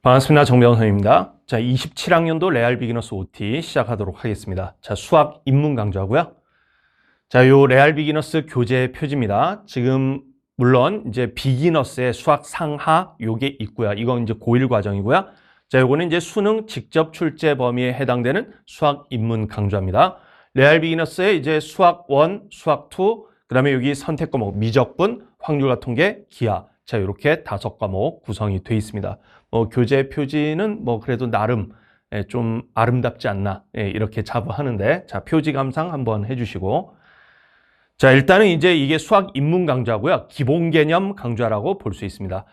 반갑습니다. 정명선입니다. 자, 27학년도 레알 비기너스 OT 시작하도록 하겠습니다. 자, 수학 입문 강좌고요. 자, 요 레알 비기너스 교재 표지입니다. 지금 물론 이제 비기너스의 수학 상하 요게 있고요. 이건 이제 고1 과정이고요. 자, 요거는 이제 수능 직접 출제 범위에 해당되는 수학 입문 강좌입니다. 레알 비기너스의 이제 수학 1, 수학 2, 그다음에 여기 선택 과목 미적분, 확률과 통계, 기하. 자, 이렇게 5과목 구성이 되어 있습니다. 교재 표지는 그래도 나름 좀 아름답지 않나 이렇게 자부하는데, 자, 표지 감상 한번 해주시고, 자, 일단은 이제 이게 수학 입문 강좌고요. 기본 개념 강좌라고 볼 수 있습니다.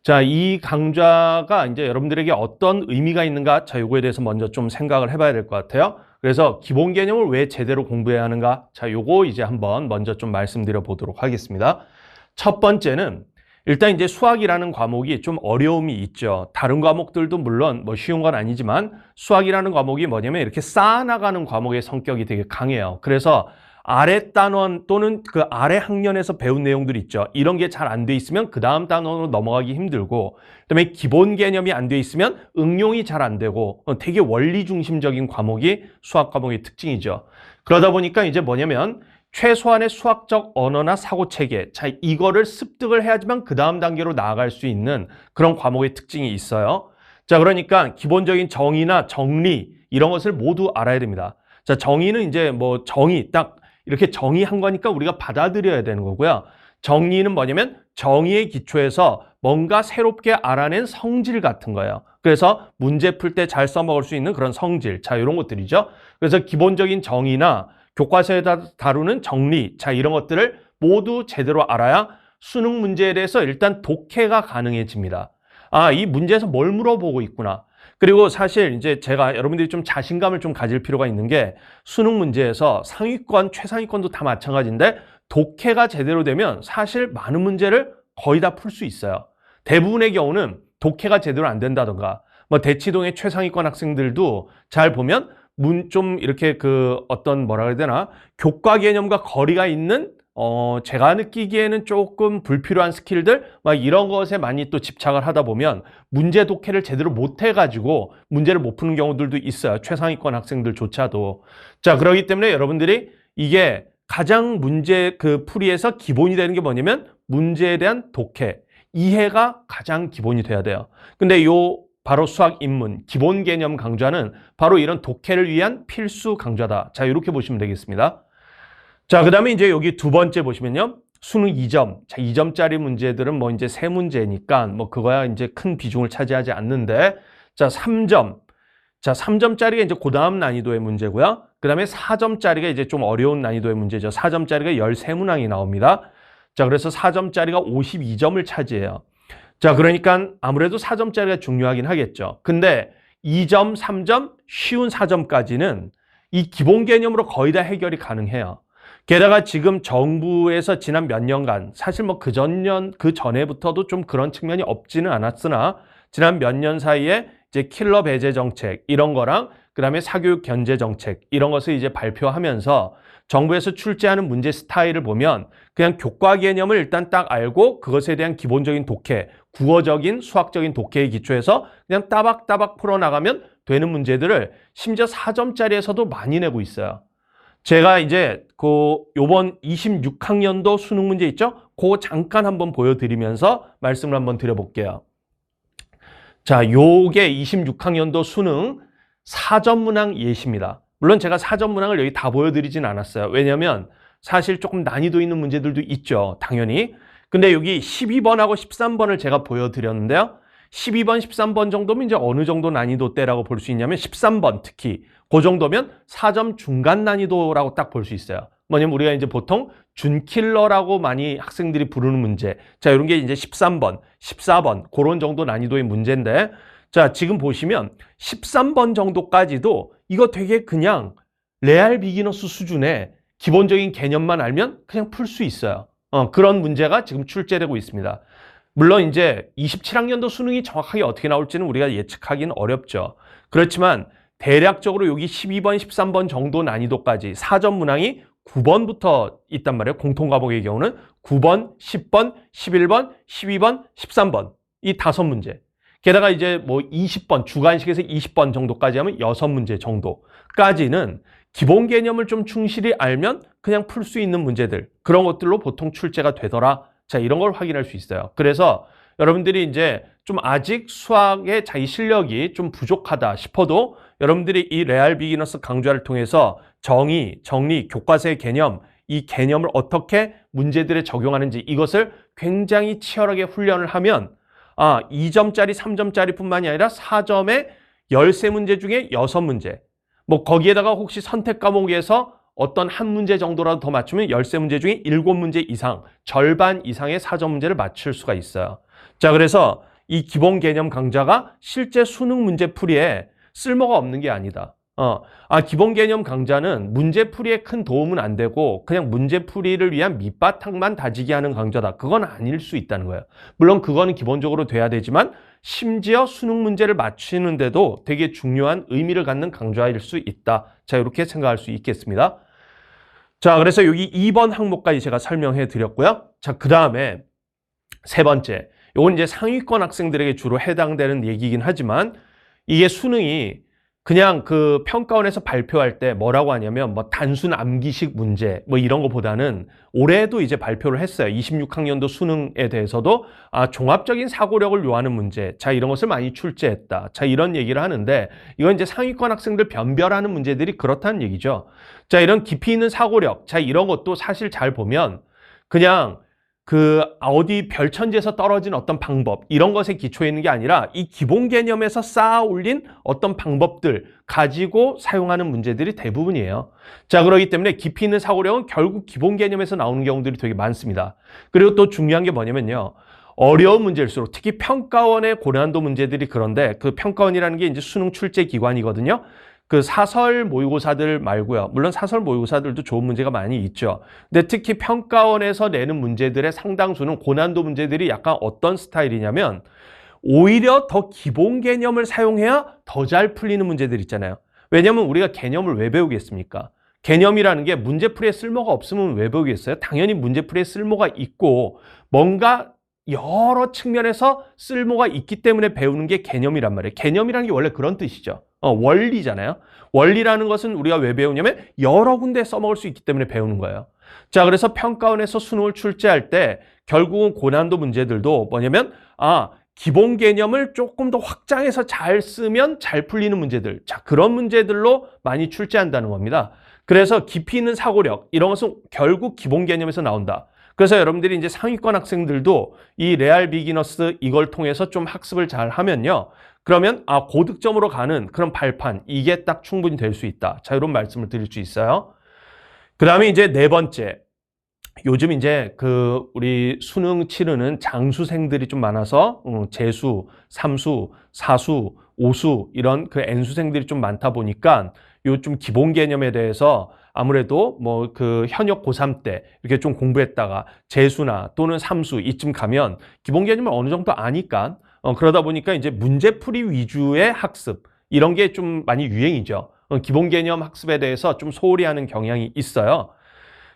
자, 이 강좌가 이제 여러분들에게 어떤 의미가 있는가, 자, 요거에 대해서 먼저 좀 생각을 해봐야 될 것 같아요. 그래서 기본 개념을 왜 제대로 공부해야 하는가, 자, 요거 이제 한번 먼저 좀 말씀드려 보도록 하겠습니다. 첫 번째는 일단 이제 수학이라는 과목이 좀 어려움이 있죠. 다른 과목들도 물론 쉬운 건 아니지만 수학이라는 과목이 뭐냐면 이렇게 쌓아나가는 과목의 성격이 되게 강해요. 그래서 아래 단원 또는 그 아래 학년에서 배운 내용들 있죠. 이런 게 잘 안 돼 있으면 그 다음 단원으로 넘어가기 힘들고, 그다음에 기본 개념이 안 돼 있으면 응용이 잘 안 되고 되게 원리 중심적인 과목이 수학 과목의 특징이죠. 그러다 보니까 이제 뭐냐면 최소한의 수학적 언어나 사고체계, 자, 이거를 습득을 해야지만 그 다음 단계로 나아갈 수 있는 그런 과목의 특징이 있어요. 자, 그러니까 기본적인 정의나 정리 이런 것을 모두 알아야 됩니다. 자, 정의는 이제 정의 딱 이렇게 정의한 거니까 우리가 받아들여야 되는 거고요. 정리는 뭐냐면 정의의 기초에서 뭔가 새롭게 알아낸 성질 같은 거예요. 그래서 문제 풀 때 잘 써먹을 수 있는 그런 성질, 자, 이런 것들이죠. 그래서 기본적인 정의나 교과서에 다루는 정리, 자, 이런 것들을 모두 제대로 알아야 수능 문제에 대해서 일단 독해가 가능해집니다. 아, 이 문제에서 뭘 물어보고 있구나. 그리고 사실 이제 제가 여러분들이 좀 자신감을 좀 가질 필요가 있는 게, 수능 문제에서 상위권, 최상위권도 다 마찬가지인데 독해가 제대로 되면 사실 많은 문제를 거의 다 풀 수 있어요. 대부분의 경우는 독해가 제대로 안 된다던가, 대치동의 최상위권 학생들도 잘 보면 좀 이렇게 뭐라 그래야 되나, 교과 개념과 거리가 있는 제가 느끼기에는 조금 불필요한 스킬들 이런 것에 많이 또 집착을 하다 보면 문제 독해를 제대로 못 해가지고 문제를 못 푸는 경우들도 있어요. 최상위권 학생들조차도. 자, 그렇기 때문에 여러분들이 이게 가장 문제 풀이에서 기본이 되는 게 뭐냐면 문제에 대한 독해, 이해가 가장 기본이 돼야 돼요. 근데 바로 수학 입문 기본 개념 강좌는 바로 이런 독해를 위한 필수 강좌다. 자, 이렇게 보시면 되겠습니다. 자, 그 다음에 이제 여기 두 번째 보시면요. 수능 2점. 자, 2점짜리 문제들은 이제 세 문제니까 그거야 이제 큰 비중을 차지하지 않는데, 자, 3점. 자, 3점짜리가 이제 그 다음 난이도의 문제고요. 그 다음에 4점짜리가 이제 좀 어려운 난이도의 문제죠. 4점짜리가 13문항이 나옵니다. 자, 그래서 4점짜리가 52점을 차지해요. 자, 그러니까 아무래도 4점짜리가 중요하긴 하겠죠. 근데 2점, 3점, 쉬운 4점까지는 이 기본 개념으로 거의 다 해결이 가능해요. 게다가 지금 정부에서 지난 몇 년간, 사실 그 전에부터도 좀 그런 측면이 없지는 않았으나, 지난 몇 년 사이에 이제 킬러 배제 정책 이런 거랑 그다음에 사교육 견제 정책 이런 것을 이제 발표하면서 정부에서 출제하는 문제 스타일을 보면 그냥 교과 개념을 일단 딱 알고 그것에 대한 기본적인 독해, 국어적인 수학적인 독해에 기초해서 그냥 따박따박 풀어나가면 되는 문제들을 심지어 4점짜리에서도 많이 내고 있어요. 제가 이제 요번 26학년도 수능 문제 있죠? 그거 잠깐 한번 보여드리면서 말씀을 한번 드려볼게요. 자, 요게 26학년도 수능 4점 문항 예시입니다. 물론 제가 4점 문항을 여기 다 보여드리진 않았어요. 왜냐면 사실 조금 난이도 있는 문제들도 있죠. 당연히. 근데 여기 12번하고 13번을 제가 보여드렸는데요. 12번, 13번 정도면 이제 어느 정도 난이도대라고 볼 수 있냐면 13번 특히 그 정도면 4점 중간 난이도라고 딱 볼 수 있어요. 뭐냐면 우리가 이제 보통 준킬러라고 많이 학생들이 부르는 문제. 자, 이런 게 이제 13번, 14번 그런 정도 난이도의 문제인데, 자, 지금 보시면 13번 정도까지도 이거 되게 그냥 레알 비기너스 수준의 기본적인 개념만 알면 그냥 풀 수 있어요. 그런 문제가 지금 출제되고 있습니다. 물론 이제 27학년도 수능이 정확하게 어떻게 나올지는 우리가 예측하기는 어렵죠. 그렇지만 대략적으로 여기 12번, 13번 정도 난이도까지 4점 문항이 9번부터 있단 말이에요. 공통과목의 경우는 9번, 10번, 11번, 12번, 13번 이 5문제. 게다가 이제 뭐 20번, 주관식에서 20번 정도까지 하면 6문제 정도까지는 기본 개념을 좀 충실히 알면 그냥 풀 수 있는 문제들, 그런 것들로 보통 출제가 되더라. 자, 이런 걸 확인할 수 있어요. 그래서 여러분들이 이제 좀 아직 수학의 자기 실력이 좀 부족하다 싶어도 여러분들이 이 레알 비기너스 강좌를 통해서 정의, 정리, 교과서의 개념, 이 개념을 어떻게 문제들에 적용하는지 이것을 굉장히 치열하게 훈련을 하면 2점짜리, 3점짜리 뿐만이 아니라 4점에 13문제 중에 6문제, 뭐 거기에다가 혹시 선택 과목에서 어떤 한 문제 정도라도 더 맞추면 13문제 중에 7문제 이상, 절반 이상의 4점 문제를 맞출 수가 있어요. 자, 그래서 이 기본 개념 강좌가 실제 수능 문제 풀이에 쓸모가 없는 게 아니다. 기본 개념 강좌는 문제 풀이에 큰 도움은 안 되고 그냥 문제 풀이를 위한 밑바탕만 다지게 하는 강좌다. 그건 아닐 수 있다는 거예요. 물론 그거는 기본적으로 돼야 되지만 심지어 수능 문제를 맞추는데도 되게 중요한 의미를 갖는 강좌일 수 있다. 자, 이렇게 생각할 수 있겠습니다. 자, 그래서 여기 2번 항목까지 제가 설명해 드렸고요. 자, 그 다음에 세 번째. 이건 이제 상위권 학생들에게 주로 해당되는 얘기이긴 하지만 이게 수능이 그냥 그 평가원에서 발표할 때 뭐라고 하냐면 뭐 단순 암기식 문제 뭐 이런 거보다는 올해도 이제 발표를 했어요. 26학년도 수능에 대해서도 종합적인 사고력을 요하는 문제, 자, 이런 것을 많이 출제했다. 자, 이런 얘기를 하는데 이건 이제 상위권 학생들 변별하는 문제들이 그렇다는 얘기죠. 자, 이런 깊이 있는 사고력, 자, 이런 것도 사실 잘 보면 그냥 그 어디 별천지에서 떨어진 어떤 방법, 이런 것에 기초해 있는 게 아니라 이 기본 개념에서 쌓아 올린 어떤 방법들 가지고 사용하는 문제들이 대부분이에요. 자, 그렇기 때문에 깊이 있는 사고력은 결국 기본 개념에서 나오는 경우들이 되게 많습니다. 그리고 또 중요한 게 뭐냐면요, 어려운 문제일수록 특히 평가원의 고난도 문제들이, 그런데 그 평가원이라는 게 이제 수능 출제 기관이거든요. 그 사설 모의고사들 말고요. 물론 사설 모의고사들도 좋은 문제가 많이 있죠. 근데 특히 평가원에서 내는 문제들의 상당수는 고난도 문제들이 약간 어떤 스타일이냐면 오히려 더 기본 개념을 사용해야 더 잘 풀리는 문제들 있잖아요. 왜냐하면 우리가 개념을 왜 배우겠습니까? 개념이라는 게 문제풀이에 쓸모가 없으면 왜 배우겠어요? 당연히 문제풀이에 쓸모가 있고 뭔가 여러 측면에서 쓸모가 있기 때문에 배우는 게 개념이란 말이에요. 개념이라는 게 원래 그런 뜻이죠. 원리잖아요. 원리라는 것은 우리가 왜 배우냐면 여러 군데 써먹을 수 있기 때문에 배우는 거예요. 자, 그래서 평가원에서 수능을 출제할 때 결국은 고난도 문제들도 뭐냐면 기본 개념을 조금 더 확장해서 잘 쓰면 잘 풀리는 문제들, 자, 그런 문제들로 많이 출제한다는 겁니다. 그래서 깊이 있는 사고력, 이런 것은 결국 기본 개념에서 나온다. 그래서 여러분들이 이제 상위권 학생들도 이 레알 비기너스 이걸 통해서 좀 학습을 잘 하면요, 그러면 고득점으로 가는 그런 발판, 이게 딱 충분히 될 수 있다. 자, 이런 말씀을 드릴 수 있어요. 그 다음에 이제 네 번째. 요즘 이제 그 우리 수능 치르는 장수생들이 좀 많아서 재수, 삼수, 사수, 오수 이런 그 N수생들이 좀 많다 보니까 요 좀 기본 개념에 대해서 아무래도 뭐 그 현역 고3 때 이렇게 좀 공부했다가 재수나 또는 삼수 이쯤 가면 기본 개념을 어느 정도 아니까 그러다 보니까 이제 문제풀이 위주의 학습, 이런 게 좀 많이 유행이죠. 기본 개념 학습에 대해서 좀 소홀히 하는 경향이 있어요.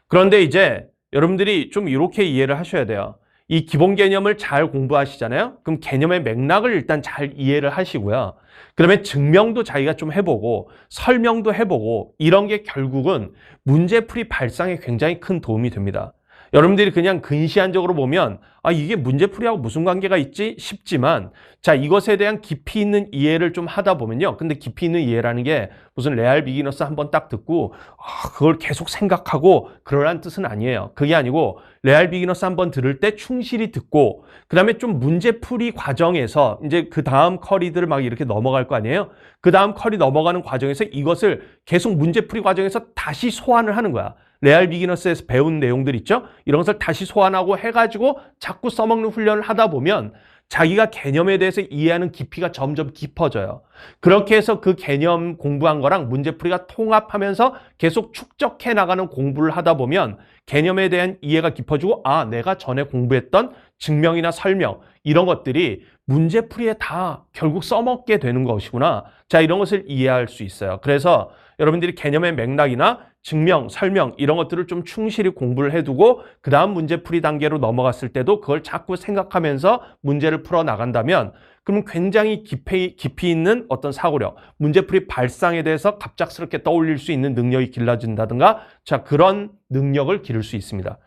그런데 이제 여러분들이 좀 이렇게 이해를 하셔야 돼요. 이 기본 개념을 잘 공부하시잖아요. 그럼 개념의 맥락을 일단 잘 이해를 하시고요. 그러면 증명도 자기가 좀 해보고 설명도 해보고 이런 게 결국은 문제풀이 발상에 굉장히 큰 도움이 됩니다. 여러분들이 그냥 근시안적으로 보면 이게 문제풀이하고 무슨 관계가 있지 싶지만, 자, 이것에 대한 깊이 있는 이해를 좀 하다 보면요. 근데 깊이 있는 이해라는 게 무슨 레알 비기너스 한번 딱 듣고 그걸 계속 생각하고 그러라는 뜻은 아니에요. 그게 아니고 레알 비기너스 한번 들을 때 충실히 듣고 그 다음에 좀 문제풀이 과정에서 이제 그 다음 커리들을 막 이렇게 넘어갈 거 아니에요. 그 다음 커리 넘어가는 과정에서 이것을 계속 문제풀이 과정에서 다시 소환을 하는 거야. 레알 비기너스에서 배운 내용들 있죠? 이런 것을 다시 소환하고 해가지고 자꾸 써먹는 훈련을 하다 보면 자기가 개념에 대해서 이해하는 깊이가 점점 깊어져요. 그렇게 해서 그 개념 공부한 거랑 문제풀이가 통합하면서 계속 축적해 나가는 공부를 하다 보면 개념에 대한 이해가 깊어지고 내가 전에 공부했던 증명이나 설명 이런 것들이 문제풀이에 다 결국 써먹게 되는 것이구나. 자, 이런 것을 이해할 수 있어요. 그래서 여러분들이 개념의 맥락이나 증명, 설명 이런 것들을 좀 충실히 공부를 해두고 그 다음 문제풀이 단계로 넘어갔을 때도 그걸 자꾸 생각하면서 문제를 풀어 나간다면 그러면 굉장히 깊이 있는 어떤 사고력, 문제풀이 발상에 대해서 갑작스럽게 떠올릴 수 있는 능력이 길러진다든가, 자, 그런 능력을 기를 수 있습니다.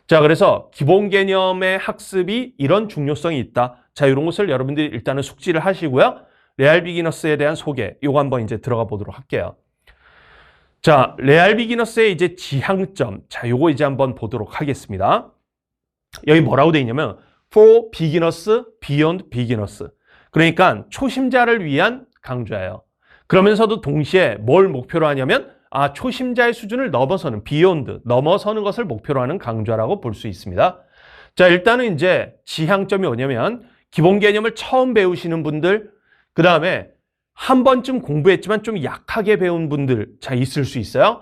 자, 그래서 기본 개념의 학습이 이런 중요성이 있다. 자, 이런 것을 여러분들이 일단은 숙지를 하시고요. 레알 비기너스에 대한 소개, 요거 한번 이제 들어가 보도록 할게요. 자, 레알 비기너스의 이제 지향점, 자, 요거 이제 한번 보도록 하겠습니다. 여기 뭐라고 돼 있냐면 for beginners, beyond beginners. 그러니까 초심자를 위한 강좌예요. 그러면서도 동시에 뭘 목표로 하냐면 초심자의 수준을 넘어서는 beyond, 넘어서는 것을 목표로 하는 강좌라고 볼 수 있습니다. 자, 일단은 이제 지향점이 뭐냐면 기본 개념을 처음 배우시는 분들, 그 다음에 한 번쯤 공부했지만 좀 약하게 배운 분들, 자, 있을 수 있어요.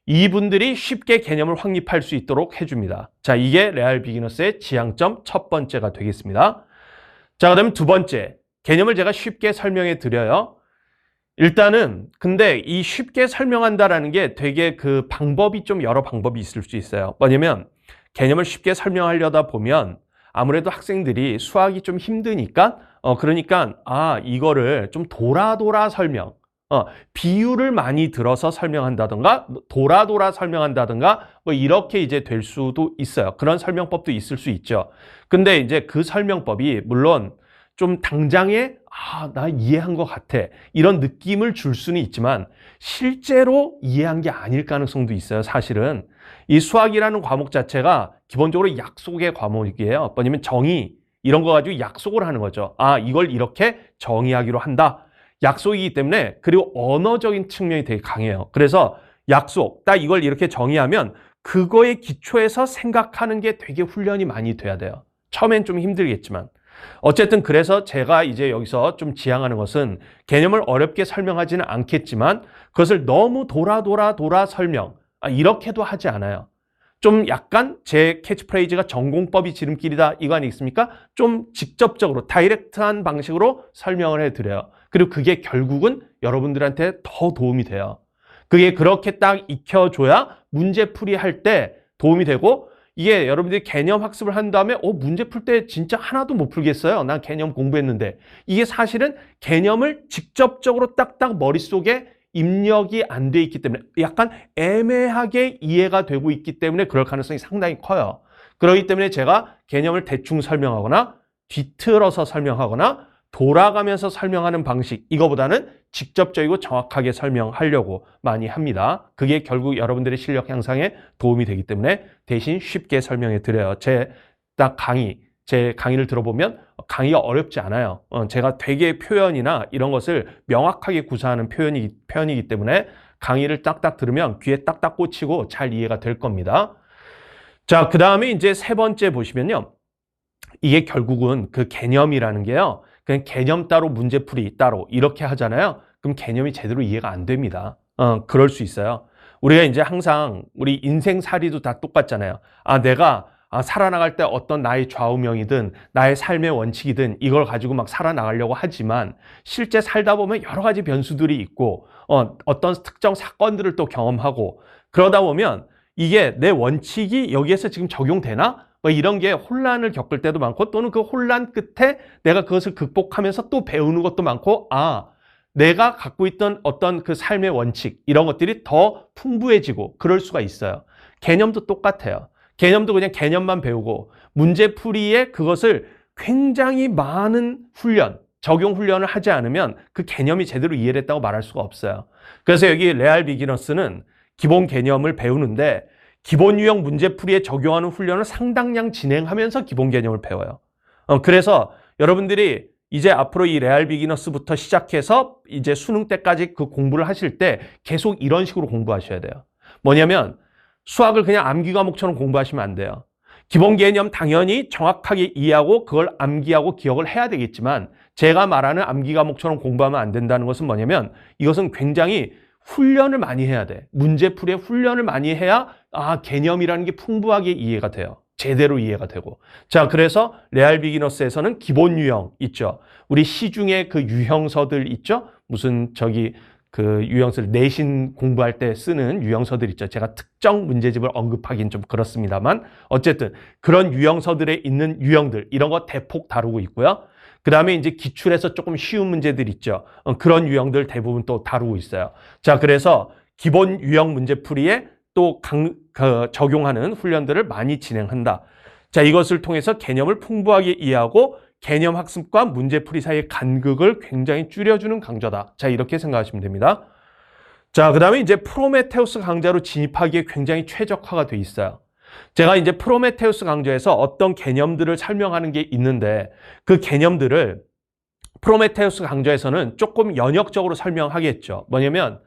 이분들이 쉽게 개념을 확립할 수 있도록 해줍니다. 자, 이게 레알 비기너스의 지향점 첫 번째가 되겠습니다. 자, 그다음 두 번째, 개념을 제가 쉽게 설명해 드려요. 일단은 근데 이 쉽게 설명한다라는 게 되게 그 방법이 좀 여러 방법이 있을 수 있어요. 뭐냐면 개념을 쉽게 설명하려다 보면 아무래도 학생들이 수학이 좀 힘드니까 그러니까 이거를 좀 돌아 설명, 비유를 많이 들어서 설명한다든가 돌아 설명한다든가 뭐 이렇게 이제 될 수도 있어요. 그런 설명법도 있을 수 있죠. 근데 이제 그 설명법이 물론 좀 당장에 나 이해한 것 같아 이런 느낌을 줄 수는 있지만 실제로 이해한 게 아닐 가능성도 있어요. 사실은 이 수학이라는 과목 자체가 기본적으로 약속의 과목이에요. 뭐냐면 정의 이런 거 가지고 약속을 하는 거죠. 이걸 이렇게 정의하기로 한다. 약속이기 때문에, 그리고 언어적인 측면이 되게 강해요. 그래서 약속, 딱 이걸 이렇게 정의하면 그거에 기초해서 생각하는 게 되게 훈련이 많이 돼야 돼요. 처음엔 좀 힘들겠지만. 어쨌든 그래서 제가 이제 여기서 좀 지향하는 것은 개념을 어렵게 설명하지는 않겠지만 그것을 너무 돌아 설명, 이렇게도 하지 않아요. 좀 약간 제 캐치프레이즈가 전공법이 지름길이다 이거 아니겠습니까? 좀 직접적으로 다이렉트한 방식으로 설명을 해드려요. 그리고 그게 결국은 여러분들한테 더 도움이 돼요. 그게 그렇게 딱 익혀줘야 문제풀이 할 때 도움이 되고, 이게 여러분들이 개념 학습을 한 다음에 문제 풀 때 진짜 하나도 못 풀겠어요. 난 개념 공부했는데. 이게 사실은 개념을 직접적으로 딱딱 머릿속에 입력이 안 돼 있기 때문에 약간 애매하게 이해가 되고 있기 때문에 그럴 가능성이 상당히 커요. 그렇기 때문에 제가 개념을 대충 설명하거나 뒤틀어서 설명하거나 돌아가면서 설명하는 방식, 이거보다는 직접적이고 정확하게 설명하려고 많이 합니다. 그게 결국 여러분들의 실력 향상에 도움이 되기 때문에 대신 쉽게 설명해 드려요. 제 강의를 들어보면 강의가 어렵지 않아요. 제가 되게 표현이나 이런 것을 명확하게 구사하는 표현이기 때문에 강의를 딱딱 들으면 귀에 딱딱 꽂히고 잘 이해가 될 겁니다. 자, 그 다음에 이제 세 번째 보시면요. 이게 결국은 그 개념이라는 게요. 그냥 개념 따로 문제풀이 따로 이렇게 하잖아요. 그럼 개념이 제대로 이해가 안 됩니다. 그럴 수 있어요. 우리가 이제 항상 우리 인생살이도 다 똑같잖아요. 내가 살아나갈 때 어떤 나의 좌우명이든 나의 삶의 원칙이든 이걸 가지고 막 살아나가려고 하지만 실제 살다 보면 여러 가지 변수들이 있고 어떤 특정 사건들을 또 경험하고 그러다 보면 이게 내 원칙이 여기에서 지금 적용되나? 뭐 이런 게 혼란을 겪을 때도 많고 또는 그 혼란 끝에 내가 그것을 극복하면서 또 배우는 것도 많고 내가 갖고 있던 어떤 그 삶의 원칙 이런 것들이 더 풍부해지고 그럴 수가 있어요. 개념도 똑같아요. 개념도 그냥 개념만 배우고 문제풀이에 그것을 굉장히 많은 적용 훈련을 하지 않으면 그 개념이 제대로 이해됐다고 말할 수가 없어요. 그래서 여기 레알 비기너스는 기본 개념을 배우는데 기본 유형 문제풀이에 적용하는 훈련을 상당량 진행하면서 기본 개념을 배워요. 그래서 여러분들이 이제 앞으로 이 레알 비기너스부터 시작해서 이제 수능 때까지 그 공부를 하실 때 계속 이런 식으로 공부하셔야 돼요. 뭐냐면 수학을 그냥 암기 과목처럼 공부하시면 안 돼요. 기본 개념 당연히 정확하게 이해하고 그걸 암기하고 기억을 해야 되겠지만 제가 말하는 암기 과목처럼 공부하면 안 된다는 것은 뭐냐면 이것은 굉장히 훈련을 많이 해야 돼. 문제풀이에 훈련을 많이 해야 개념이라는 게 풍부하게 이해가 돼요. 제대로 이해가 되고. 자, 그래서 레알 비기너스에서는 기본 유형 있죠. 우리 시중에 그 유형서들 있죠. 무슨 그 유형서들 내신 공부할 때 쓰는 유형서들 있죠. 제가 특정 문제집을 언급하기는 좀 그렇습니다만 어쨌든 그런 유형서들에 있는 유형들 이런 거 대폭 다루고 있고요. 그 다음에 이제 기출에서 조금 쉬운 문제들 있죠. 그런 유형들 대부분 또 다루고 있어요. 자, 그래서 기본 유형 문제풀이에 또 적용하는 훈련들을 많이 진행한다. 자, 이것을 통해서 개념을 풍부하게 이해하고 개념 학습과 문제풀이 사이의 간극을 굉장히 줄여주는 강좌다. 자, 이렇게 생각하시면 됩니다. 자, 그 다음에 이제 프로메테우스 강좌로 진입하기에 굉장히 최적화가 돼 있어요. 제가 이제 프로메테우스 강좌에서 어떤 개념들을 설명하는 게 있는데 그 개념들을 프로메테우스 강좌에서는 조금 연역적으로 설명하겠죠. 뭐냐면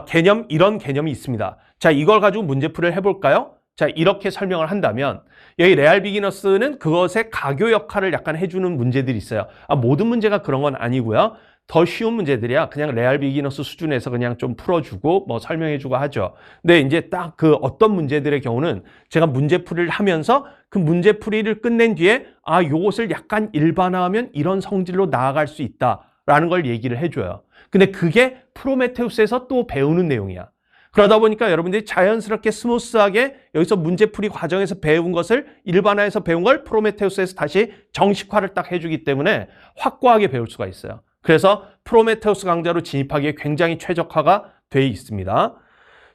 개념 이런 개념이 있습니다. 자, 이걸 가지고 문제풀이를 해볼까요? 자, 이렇게 설명을 한다면 여기 레알 비기너스는 그것의 가교 역할을 약간 해주는 문제들이 있어요. 모든 문제가 그런 건 아니고요. 더 쉬운 문제들이야 그냥 레알 비기너스 수준에서 그냥 좀 풀어주고 뭐 설명해주고 하죠. 근데 이제 딱 그 어떤 문제들의 경우는 제가 문제풀이를 하면서 그 문제풀이를 끝낸 뒤에 요것을 약간 일반화하면 이런 성질로 나아갈 수 있다라는 걸 얘기를 해줘요. 근데 그게 프로메테우스에서 또 배우는 내용이야. 그러다 보니까 여러분들이 자연스럽게 스무스하게 여기서 문제풀이 과정에서 배운 것을 일반화해서 배운 걸 프로메테우스에서 다시 정식화를 딱 해주기 때문에 확고하게 배울 수가 있어요. 그래서 프로메테우스 강좌로 진입하기에 굉장히 최적화가 되어 있습니다.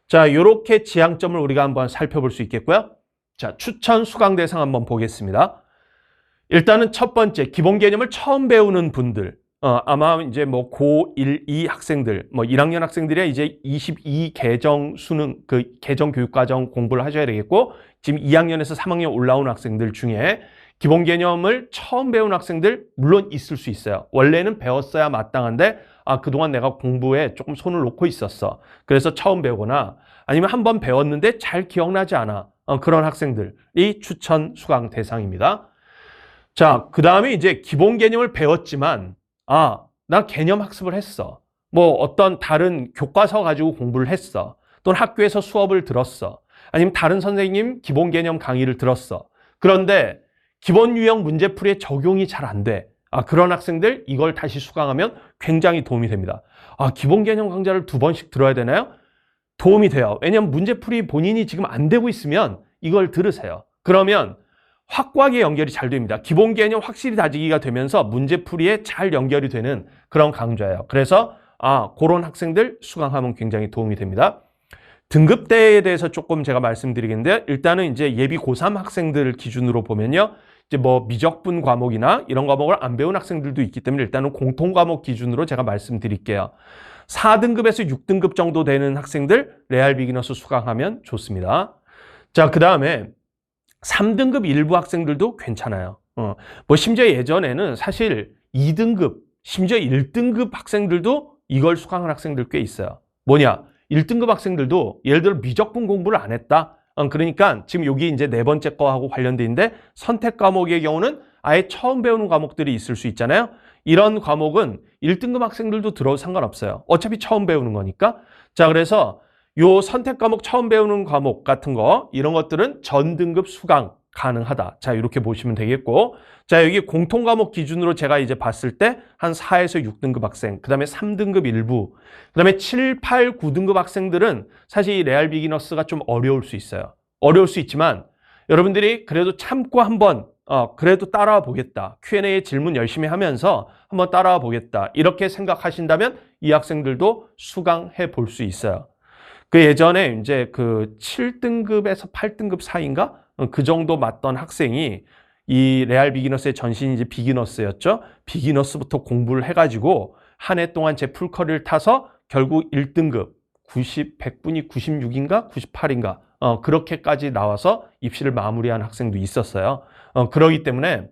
자, 이렇게 지향점을 우리가 한번 살펴볼 수 있겠고요. 자, 추천 수강 대상 한번 보겠습니다. 일단은 첫 번째, 기본 개념을 처음 배우는 분들. 아마 이제 뭐 고1, 2 학생들, 뭐 1학년 학생들이 이제 22 개정 수능, 개정 교육과정 공부를 하셔야 되겠고, 지금 2학년에서 3학년 올라온 학생들 중에 기본 개념을 처음 배운 학생들 물론 있을 수 있어요. 원래는 배웠어야 마땅한데 그동안 내가 공부에 조금 손을 놓고 있었어. 그래서 처음 배우거나 아니면 한번 배웠는데 잘 기억나지 않아. 그런 학생들이 추천 수강 대상입니다. 자, 그 다음에 이제 기본 개념을 배웠지만 나 개념 학습을 했어. 뭐 어떤 다른 교과서 가지고 공부를 했어. 또는 학교에서 수업을 들었어. 아니면 다른 선생님 기본 개념 강의를 들었어. 그런데 기본 유형 문제풀이에 적용이 잘 안 돼. 그런 학생들 이걸 다시 수강하면 굉장히 도움이 됩니다. 기본 개념 강좌를 2번씩 들어야 되나요? 도움이 돼요. 왜냐하면 문제풀이 본인이 지금 안 되고 있으면 이걸 들으세요. 그러면 확고하게 연결이 잘 됩니다. 기본 개념 확실히 다지기가 되면서 문제풀이에 잘 연결이 되는 그런 강좌예요. 그래서 그런 학생들 수강하면 굉장히 도움이 됩니다. 등급대에 대해서 조금 제가 말씀드리겠는데 일단은 이제 예비 고3 학생들 기준으로 보면요. 이제 뭐 미적분 과목이나 이런 과목을 안 배운 학생들도 있기 때문에 일단은 공통 과목 기준으로 제가 말씀드릴게요. 4등급에서 6등급 정도 되는 학생들 레알 비기너스 수강하면 좋습니다. 자, 그 다음에 3등급 일부 학생들도 괜찮아요. 뭐 심지어 예전에는 사실 2등급, 심지어 1등급 학생들도 이걸 수강한 학생들 꽤 있어요. 뭐냐? 1등급 학생들도 예를 들어 미적분 공부를 안 했다. 그러니까 지금 여기 이제 네 번째 거하고 관련돼 있는데 선택 과목의 경우는 아예 처음 배우는 과목들이 있을 수 있잖아요. 이런 과목은 1등급 학생들도 들어도 상관없어요. 어차피 처음 배우는 거니까. 자, 그래서 요 선택 과목 처음 배우는 과목 같은 거 이런 것들은 전 등급 수강 가능하다. 자, 이렇게 보시면 되겠고. 자, 여기 공통 과목 기준으로 제가 이제 봤을 때 한 4에서 6등급 학생, 그 다음에 3등급 일부, 그 다음에 7, 8, 9등급 학생들은 사실 이 레알 비기너스가 좀 어려울 수 있어요. 어려울 수 있지만 여러분들이 그래도 참고 한번 그래도 따라와 보겠다. Q&A 질문 열심히 하면서 한번 따라와 보겠다. 이렇게 생각하신다면 이 학생들도 수강해 볼 수 있어요. 그 예전에 이제 그 7등급에서 8등급 사이인가? 그 정도 맞던 학생이 이 레알 비기너스의 전신이 이제 비기너스였죠. 비기너스부터 공부를 해가지고 한 해 동안 제 풀커리를 타서 결국 1등급 100분이 96인가? 98인가? 그렇게까지 나와서 입시를 마무리한 학생도 있었어요. 그러기 때문에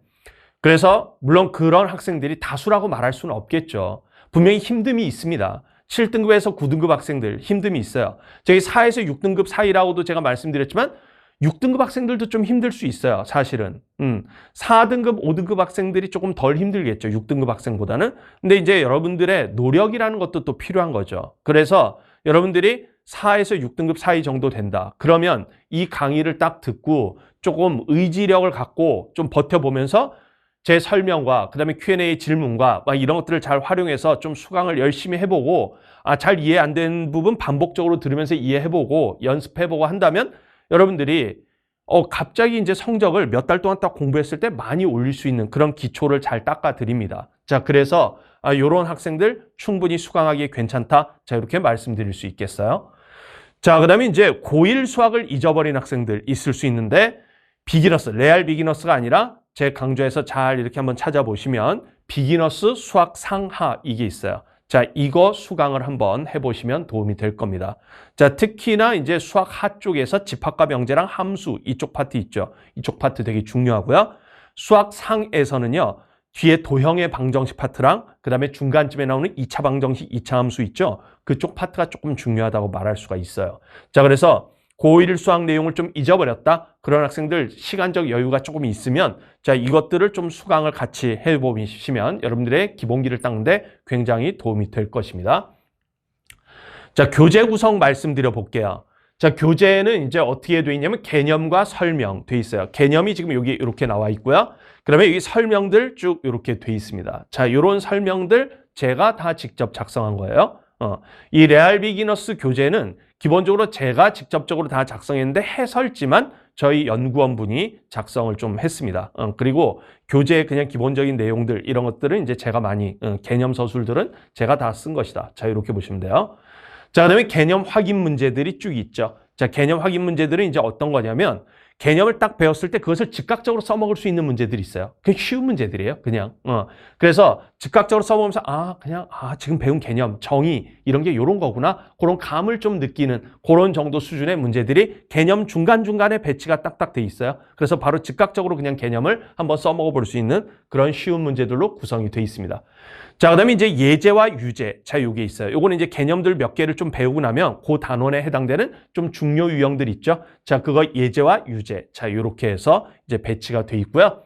그래서 물론 그런 학생들이 다수라고 말할 수는 없겠죠. 분명히 힘듦이 있습니다. 7등급에서 9등급 학생들 힘듦이 있어요. 저기 4에서 6등급 사이라고도 제가 말씀드렸지만 6등급 학생들도 좀 힘들 수 있어요. 사실은. 4등급, 5등급 학생들이 조금 덜 힘들겠죠. 6등급 학생보다는. 근데 이제 여러분들의 노력이라는 것도 또 필요한 거죠. 그래서 여러분들이 4에서 6등급 사이 정도 된다. 그러면 이 강의를 딱 듣고 조금 의지력을 갖고 좀 버텨보면서 제 설명과 그다음에 Q&A 질문과 막 이런 것들을 잘 활용해서 좀 수강을 열심히 해보고 잘 이해 안 되는 부분 반복적으로 들으면서 이해해보고 연습해보고 한다면 여러분들이 갑자기 이제 성적을 몇 달 동안 딱 공부했을 때 많이 올릴 수 있는 그런 기초를 잘 닦아 드립니다. 자, 그래서 이런 학생들 충분히 수강하기에 괜찮다. 자, 이렇게 말씀드릴 수 있겠어요. 자, 그다음에 이제 고1 수학을 잊어버린 학생들 있을 수 있는데 비기너스, 레알 비기너스가 아니라 제 강좌에서 잘 이렇게 한번 찾아보시면 비기너스 수학 상하 이게 있어요. 자, 이거 수강을 한번 해보시면 도움이 될 겁니다. 자, 특히나 이제 수학 하 쪽에서 집합과 명제랑 함수 이쪽 파트 있죠. 이쪽 파트 되게 중요하고요. 수학 상에서는요. 뒤에 도형의 방정식 파트랑 그다음에 중간쯤에 나오는 2차 방정식, 2차 함수 있죠. 그쪽 파트가 조금 중요하다고 말할 수가 있어요. 자, 그래서 고1 수학 내용을 좀 잊어버렸다. 그런 학생들 시간적 여유가 조금 있으면 자, 이것들을 좀 수강을 같이 해보시면 여러분들의 기본기를 닦는데 굉장히 도움이 될 것입니다. 자, 교재 구성 말씀드려 볼게요. 자, 교재는 이제 어떻게 돼 있냐면 개념과 설명 돼 있어요. 개념이 지금 여기 이렇게 나와 있고요. 그다음에 여기 설명들 쭉 이렇게 돼 있습니다. 자, 이런 설명들 제가 다 직접 작성한 거예요. 이 레알 비기너스 교재는 기본적으로 제가 직접적으로 다 작성했는데 해설지만 저희 연구원분이 작성을 좀 했습니다. 그리고 교재의 그냥 기본적인 내용들 이런 것들은 이제 제가 많이 개념 서술들은 제가 다 쓴 것이다. 자, 이렇게 보시면 돼요. 자, 그다음에 개념 확인 문제들이 쭉 있죠. 자, 개념 확인 문제들은 이제 어떤 거냐면 개념을 딱 배웠을 때 그것을 즉각적으로 써먹을 수 있는 문제들이 있어요. 그냥 쉬운 문제들이에요. 그냥. 그래서 즉각적으로 써보면서 지금 배운 개념, 정의 이런 게 이런 거구나. 그런 감을 좀 느끼는 그런 정도 수준의 문제들이 개념 중간중간에 배치가 딱딱 돼 있어요. 그래서 바로 즉각적으로 그냥 개념을 한번 써먹어 볼 수 있는 그런 쉬운 문제들로 구성이 돼 있습니다. 자, 그다음에 이제 예제와 유제. 자, 요게 있어요. 요거는 이제 개념들 몇 개를 좀 배우고 나면 그 단원에 해당되는 좀 중요 유형들 있죠. 자, 그거 예제와 유제. 자, 요렇게 해서 이제 배치가 돼 있고요.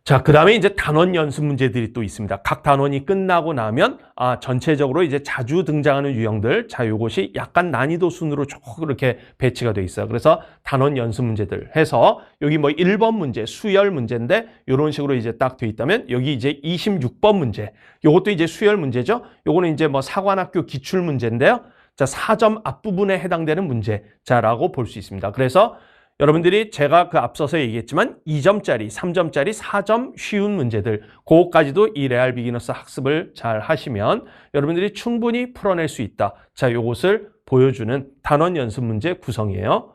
자, 그다음에 이제 단원 연습 문제들이 또 있습니다. 각 단원이 끝나고 나면 전체적으로 이제 자주 등장하는 유형들, 자, 요것이 약간 난이도 순으로 조금 이렇게 배치가 돼 있어요. 그래서 단원 연습 문제들 해서 여기 뭐 1번 문제, 수열 문제인데 이런 식으로 이제 딱 돼 있다면 여기 이제 26번 문제. 요것도 이제 수열 문제죠. 요거는 이제 뭐 사관학교 기출 문제인데요. 자, 4점 앞부분에 해당되는 문제. 자라고 볼 수 있습니다. 그래서 여러분들이 제가 그 앞서서 얘기했지만 2점짜리, 3점짜리, 4점 쉬운 문제들 그거까지도 이 레알 비기너스 학습을 잘 하시면 여러분들이 충분히 풀어낼 수 있다. 자, 요것을 보여주는 단원 연습 문제 구성이에요.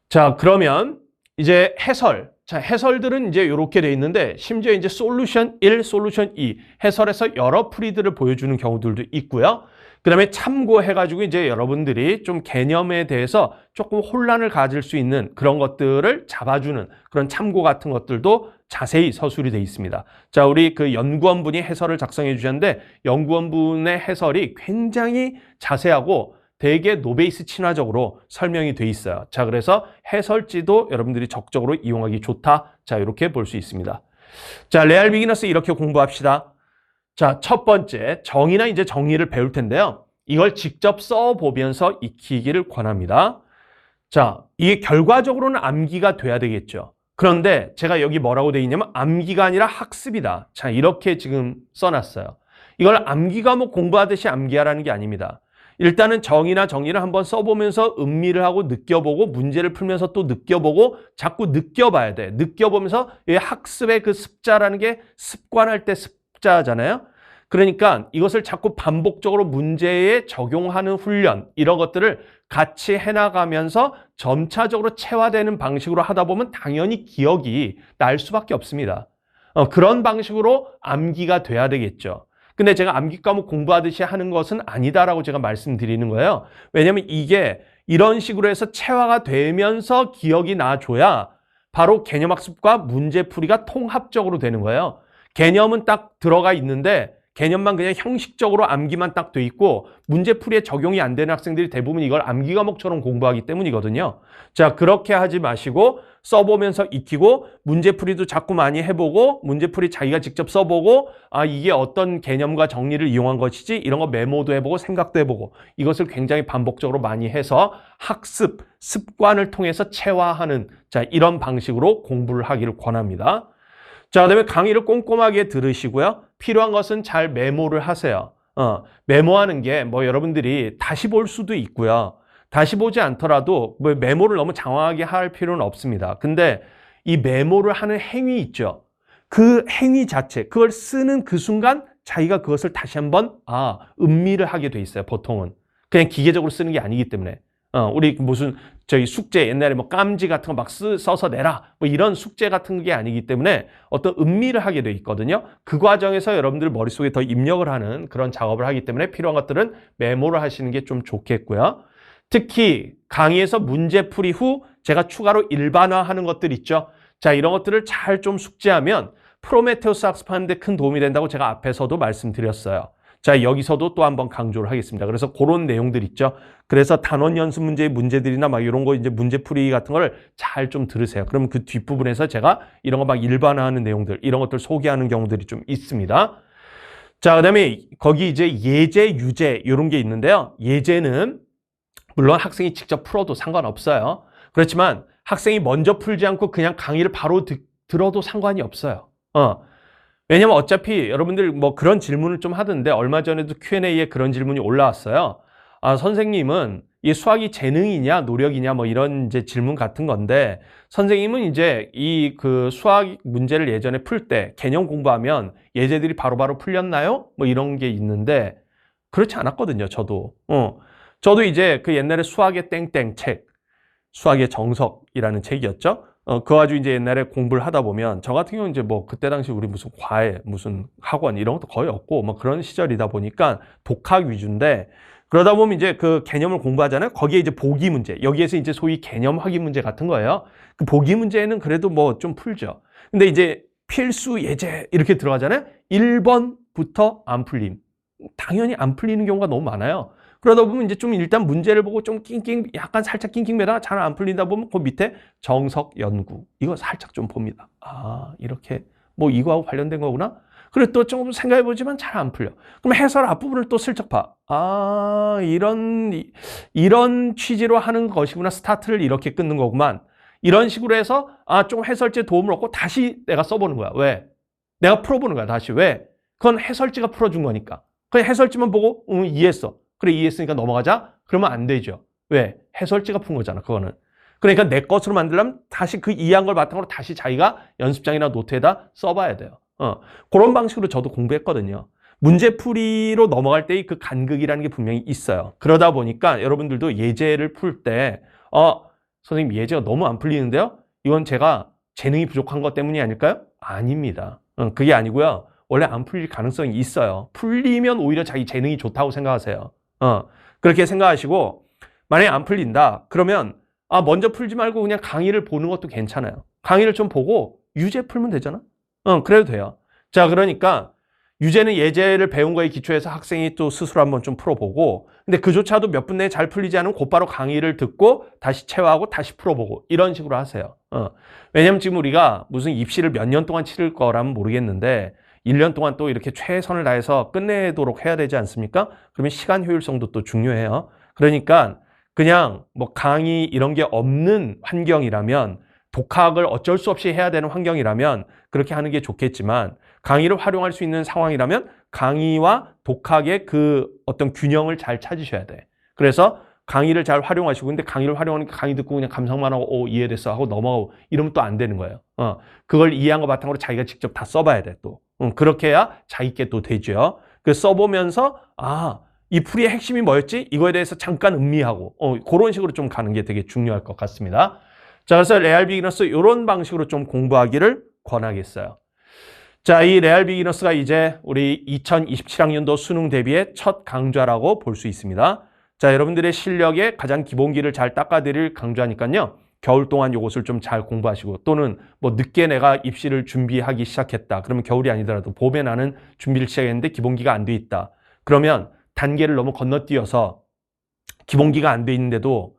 자, 그러면 이제 해설. 자, 해설들은 이제 이렇게 돼 있는데 심지어 이제 솔루션 1, 솔루션 2 해설에서 여러 풀이들을 보여주는 경우들도 있고요. 그 다음에 참고해가지고 이제 여러분들이 좀 개념에 대해서 조금 혼란을 가질 수 있는 그런 것들을 잡아주는 그런 참고 같은 것들도 자세히 서술이 되어 있습니다. 자, 우리 그 연구원분이 해설을 작성해 주셨는데 연구원분의 해설이 굉장히 자세하고 되게 노베이스 친화적으로 설명이 돼 있어요. 자, 그래서 해설지도 여러분들이 적극적으로 이용하기 좋다. 자, 이렇게 볼 수 있습니다. 자, 레알 비기너스 이렇게 공부합시다. 자, 첫 번째 정의나 이제 정리를 배울 텐데요. 이걸 직접 써보면서 익히기를 권합니다. 자, 이게 결과적으로는 암기가 돼야 되겠죠. 그런데 제가 여기 뭐라고 되어 있냐면 암기가 아니라 학습이다. 자, 이렇게 지금 써놨어요. 이걸 암기 과목 공부하듯이 암기하라는 게 아닙니다. 일단은 정의나 정리를 한번 써보면서 음미를 하고 느껴보고 문제를 풀면서 또 느껴보고 자꾸 느껴봐야 돼. 느껴보면서 이 학습의 그 습자라는 게 습관할 때 습자잖아요. 그러니까 이것을 자꾸 반복적으로 문제에 적용하는 훈련 이런 것들을 같이 해나가면서 점차적으로 체화되는 방식으로 하다 보면 당연히 기억이 날 수밖에 없습니다. 그런 방식으로 암기가 돼야 되겠죠. 근데 제가 암기 과목 공부하듯이 하는 것은 아니다라고 제가 말씀드리는 거예요. 왜냐하면 이게 이런 식으로 해서 체화가 되면서 기억이 나줘야 바로 개념학습과 문제풀이가 통합적으로 되는 거예요. 개념은 딱 들어가 있는데 개념만 그냥 형식적으로 암기만 딱 돼 있고 문제풀이에 적용이 안 되는 학생들이 대부분 이걸 암기 과목처럼 공부하기 때문이거든요. 자, 그렇게 하지 마시고 써보면서 익히고 문제풀이도 자꾸 많이 해보고 문제풀이 자기가 직접 써보고 이게 어떤 개념과 정리를 이용한 것이지 이런 거 메모도 해보고 생각도 해보고 이것을 굉장히 반복적으로 많이 해서 학습, 습관을 통해서 체화하는 자, 이런 방식으로 공부를 하기를 권합니다. 자, 그다음에 강의를 꼼꼼하게 들으시고요. 필요한 것은 잘 메모를 하세요. 메모하는 게 뭐 여러분들이 다시 볼 수도 있고요. 다시 보지 않더라도 뭐 메모를 너무 장황하게 할 필요는 없습니다. 근데 이 메모를 하는 행위 있죠. 그 행위 자체, 그걸 쓰는 그 순간 자기가 그것을 다시 한번 음미를 하게 돼 있어요. 보통은 그냥 기계적으로 쓰는 게 아니기 때문에. 우리 무슨 저희 숙제 옛날에 뭐 깜지 같은 거 막 써서 내라 뭐 이런 숙제 같은 게 아니기 때문에 어떤 음미를 하게 돼 있거든요. 그 과정에서 여러분들 머릿속에 더 입력을 하는 그런 작업을 하기 때문에 필요한 것들은 메모를 하시는 게 좀 좋겠고요. 특히 강의에서 문제풀이 후 제가 추가로 일반화하는 것들 있죠. 자, 이런 것들을 잘 좀 숙지하면 프로메테우스 학습하는 데 큰 도움이 된다고 제가 앞에서도 말씀드렸어요. 자, 여기서도 또 한번 강조를 하겠습니다. 그래서 그런 내용들 있죠. 그래서 단원 연습 문제의 문제들이나 막 이런 거 이제 문제풀이 같은 걸 잘 좀 들으세요. 그러면 그 뒷부분에서 제가 이런 거 막 일반화하는 내용들, 이런 것들 소개하는 경우들이 좀 있습니다. 자, 그다음에 거기 이제 예제, 유제 이런 게 있는데요. 예제는 물론 학생이 직접 풀어도 상관없어요. 그렇지만 학생이 먼저 풀지 않고 그냥 강의를 바로 들어도 상관이 없어요. 왜냐면 어차피 여러분들 뭐 그런 질문을 좀 하던데 얼마 전에도 Q&A에 그런 질문이 올라왔어요. 선생님은 이 수학이 재능이냐 노력이냐 뭐 이런 이제 질문 같은 건데 선생님은 이제 이 그 수학 문제를 예전에 풀 때 개념 공부하면 예제들이 바로바로 풀렸나요? 뭐 이런 게 있는데 그렇지 않았거든요. 저도 이제 그 옛날에 수학의 땡땡 책, 수학의 정석이라는 책이었죠. 그거 가지고 이제 옛날에 공부를 하다 보면 저 같은 경우는 이제 뭐 그때 당시 우리 무슨 과외, 무슨 학원 이런 것도 거의 없고 뭐 그런 시절이다 보니까 독학 위주인데 그러다 보면 이제 그 개념을 공부하잖아요. 거기에 이제 보기 문제, 여기에서 이제 소위 개념 확인 문제 같은 거예요. 그 보기 문제는 그래도 뭐 좀 풀죠. 근데 이제 필수 예제 이렇게 들어가잖아요. 1번부터 안 풀림. 당연히 안 풀리는 경우가 너무 많아요. 그러다 보면 이제 좀 일단 문제를 보고 좀 약간 살짝 낑낑매다가 잘 안 풀린다 보면 그 밑에 정석 연구 이거 살짝 좀 봅니다. 이렇게 뭐 이거하고 관련된 거구나. 그래 또 좀 생각해 보지만 잘 안 풀려. 그럼 해설 앞부분을 또 슬쩍 봐. 이런 취지로 하는 것이구나. 스타트를 이렇게 끊는 거구만. 이런 식으로 해서 좀 해설지에 도움을 얻고 다시 내가 써보는 거야. 왜? 내가 풀어보는 거야. 다시 왜? 그건 해설지가 풀어준 거니까. 그냥 해설지만 보고 이해했어. 그래 이해했으니까 넘어가자? 그러면 안 되죠. 왜? 해설지가 푼 거잖아. 그거는. 그러니까 내 것으로 만들려면 다시 그 이해한 걸 바탕으로 다시 자기가 연습장이나 노트에다 써봐야 돼요. 그런 방식으로 저도 공부했거든요. 문제풀이로 넘어갈 때의 그 간극이라는 게 분명히 있어요. 그러다 보니까 여러분들도 예제를 풀 때 선생님 예제가 너무 안 풀리는데요? 이건 제가 재능이 부족한 것 때문이 아닐까요? 아닙니다. 그게 아니고요. 원래 안 풀릴 가능성이 있어요. 풀리면 오히려 자기 재능이 좋다고 생각하세요. 그렇게 생각하시고 만약에 안 풀린다. 그러면 먼저 풀지 말고 그냥 강의를 보는 것도 괜찮아요. 강의를 좀 보고 유제 풀면 되잖아. 그래도 돼요. 자, 그러니까 유제는 예제를 배운 거에 기초해서 학생이 또 스스로 한번 좀 풀어보고 근데 그조차도 몇 분 내에 잘 풀리지 않으면 곧바로 강의를 듣고 다시 체화하고 다시 풀어보고 이런 식으로 하세요. 왜냐면 지금 우리가 무슨 입시를 몇 년 동안 치를 거라면 모르겠는데 1년 동안 또 이렇게 최선을 다해서 끝내도록 해야 되지 않습니까? 그러면 시간 효율성도 또 중요해요. 그러니까 그냥 뭐 강의 이런 게 없는 환경이라면 독학을 어쩔 수 없이 해야 되는 환경이라면 그렇게 하는 게 좋겠지만 강의를 활용할 수 있는 상황이라면 강의와 독학의 그 어떤 균형을 잘 찾으셔야 돼. 그래서 강의를 잘 활용하시고 근데 강의를 활용하니까 강의 듣고 그냥 감상만 하고 이해됐어 하고 넘어가고 이러면 또 안 되는 거예요. 그걸 이해한 거 바탕으로 자기가 직접 다 써봐야 돼 또. 그렇게 해야 자기께 또 되죠. 그 써보면서 이 풀이의 핵심이 뭐였지? 이거에 대해서 잠깐 음미하고 그런 식으로 좀 가는 게 되게 중요할 것 같습니다. 자, 그래서 레알 비기너스 이런 방식으로 좀 공부하기를 권하겠어요. 자, 이 레알 비기너스가 이제 우리 2027학년도 수능 대비의 첫 강좌라고 볼 수 있습니다. 자, 여러분들의 실력의 가장 기본기를 잘 닦아드릴 강좌니까요. 겨울 동안 이것을 좀 잘 공부하시고 또는 뭐 늦게 내가 입시를 준비하기 시작했다. 그러면 겨울이 아니더라도 봄에 나는 준비를 시작했는데 기본기가 안 돼 있다. 그러면 단계를 너무 건너뛰어서 기본기가 안 돼 있는데도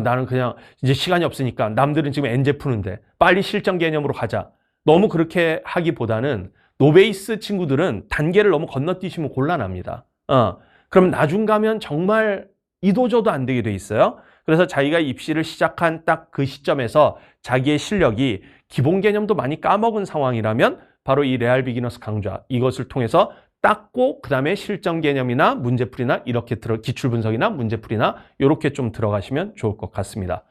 나는 그냥 이제 시간이 없으니까 남들은 지금 엔제 푸는데 빨리 실전 개념으로 가자. 너무 그렇게 하기보다는 노베이스 친구들은 단계를 너무 건너뛰시면 곤란합니다. 그럼 나중 가면 정말 이도저도 안 되게 돼 있어요. 그래서 자기가 입시를 시작한 딱 그 시점에서 자기의 실력이 기본 개념도 많이 까먹은 상황이라면 바로 이 레알 비기너스 강좌 이것을 통해서 닦고 그 다음에 실전 개념이나 문제풀이나 이렇게 기출 분석이나 문제풀이나 이렇게 좀 들어가시면 좋을 것 같습니다.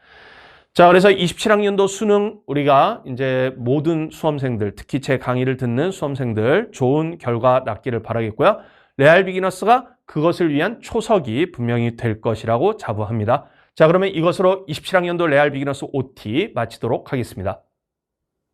자, 그래서 27학년도 수능 우리가 이제 모든 수험생들, 특히 제 강의를 듣는 수험생들 좋은 결과 났기를 바라겠고요. 레알 비기너스가 그것을 위한 초석이 분명히 될 것이라고 자부합니다. 자, 그러면 이것으로 27학년도 레알 비기너스 OT 마치도록 하겠습니다.